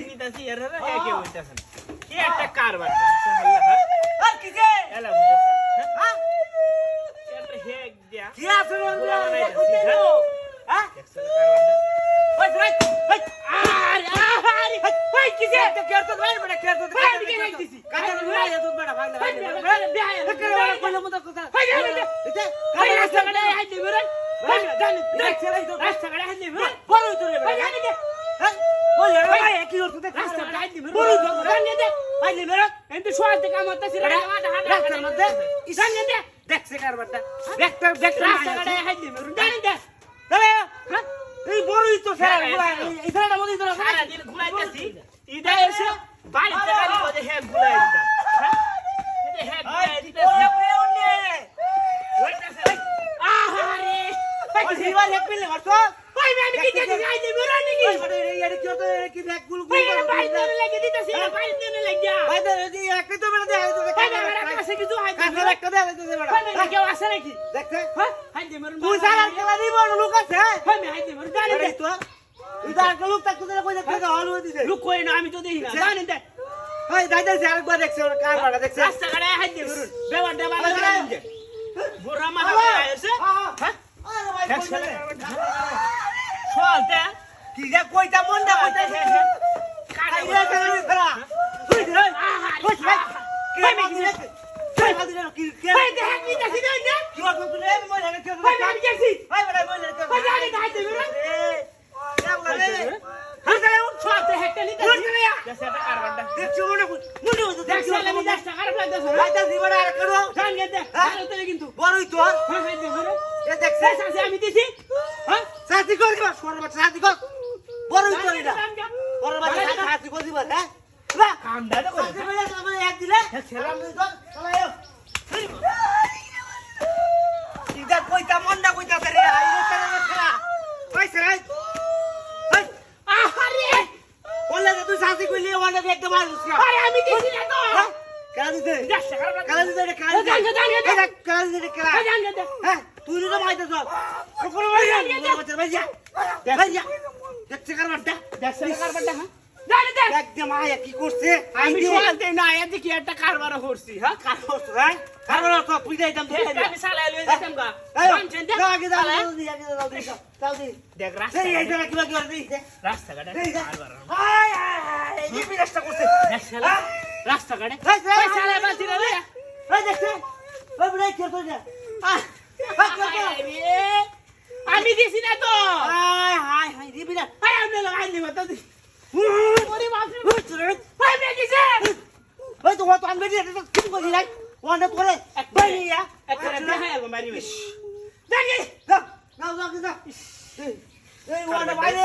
নিতাছি এর রে একে হইতাছে কি একটা কারবার আল্লাহ আর কি যে এলা বুঝছ হ্যাঁ এটা হেক দিয়া কি আছে বন্ধু হ্যাঁ দেখছ কারবারটা ওই আরে ওই কি যে তো কেয়ার তো ভাই বড় কেয়ার তো দিছি কাটা ভাই তো বড় ভাই ভাই বিয়া করে কইলো মত কথা এটা কাই রাস্তা কাটা হাই দিবে রে জানি দেখছ তো রাস্তা কাটা হাই দিবে বড় তো রে জানি দে হ্যাঁ ওই ভাই কি করতে দেখ রাস্তা কাটা হাই দিবে বড় তো জানি দে হাই দিবে রে এন্ড সোয়াদ দেখা মতছি রে রাস্তার মধ্যে জানি দে দেখছ কারবারটা দেখতে রাস্তা কাটা হাই দিবে জানি দে তাহলে হ্যাঁ এই বড়ই তো ফেরা গুলা এই ফেরাটা মধ্যে তো সারা দিন ঘুরাইতেছি ইদা এসে বাড়িতে গালি বলে হেক ঘুরাই দিতাম হ্যাঁ এটা হেক ঘুরাই দিতাছি ওরে ওনে ওইটাছে আহারে ওই জীবন হেক পেলে মারছো ভাই আমি কি দেখি আই দেব রে নাকি ওই এর কি তো কি হেক গুল গুল বাড়িতে লাগি দিতাছি বাড়িতে লাগিয়া ভাই দি এক তো বেলা দেখাই তো ভাই আমার কাছে কিছু হাই দে একটা দেখাই তো বেলা ভাই কেউ আসে নাকি দেখতে হ্যাঁ হাই দে মরুন তুই সালার খেলা দিব লোক আছে ভাই আমি হাই দে মরুন জানি দে তো ইদার কে লোক তাক তোদের কই দেখতে হল হই দিছে লোক কই না আমি তো দেখি না জানি দে ভাই দাইদা আরেকবার দেখছ কার বাড়া দেখছ রাস্তা কাটায় হাই দে মরুন বেবার দেবা লাগে বুড়া মাথা আইছে হ্যাঁ আরে ভাই চলতে কি যে কইতা মনটা কইতা কাটাই রে ফেরা তুই রে আহারে ভাই মেকি ভাই হাদিরা কি ভাই দেখ নি দেখি না কি করছ তুই রে মই লাগে কি ভাই আমি গেছি ভাই বড় মই লাগে ভাই জানি হাই দে মরুন কইতা মন্ডা কইতা রে বললে তুই শান্তি কইলি ওখানে একদম মারুস না আরে আমি দিছি না তো কালা দিতে কালা দিতে কালা দিতে হ্যাঁ তুই তো মাইতে সব কোন ভাই ভাই যা দেখতে কারবারটা হ্যাঁ জানি দেখ একদম আয়া কি করছে আমি বলতে না আয়া দেখি একটা কারবার করছি হ্যাঁ কারবার হ্যাঁ কারবার তো পুই যাইতাম তো আমি সালাই লই যাইতাম গা জানছেন দেখ আগে যাও দেখ রাস্তা এই জায়গা কি করে দিছে রাস্তা কাটা কারবার আয় আয় এই বিরাস্তা করছে দেখছলা রাস্তা কাটে ওই সালাই বাসি রে ওই দেখছ ওই বড় কি করছে আমি দিছি না তো হায় হায় হায় রে বিরা হায় আমি লাগাই দিবা তো ওরে বাপ রে ভাই মেকিছে ভাই তো হতো আমি দিছি কি কইলি লাই ওনে পরে একবার ইয়া একবার দেখাই আলবা মারি বেশ দেখি যাও যাও যাও এই ওনে বাইরে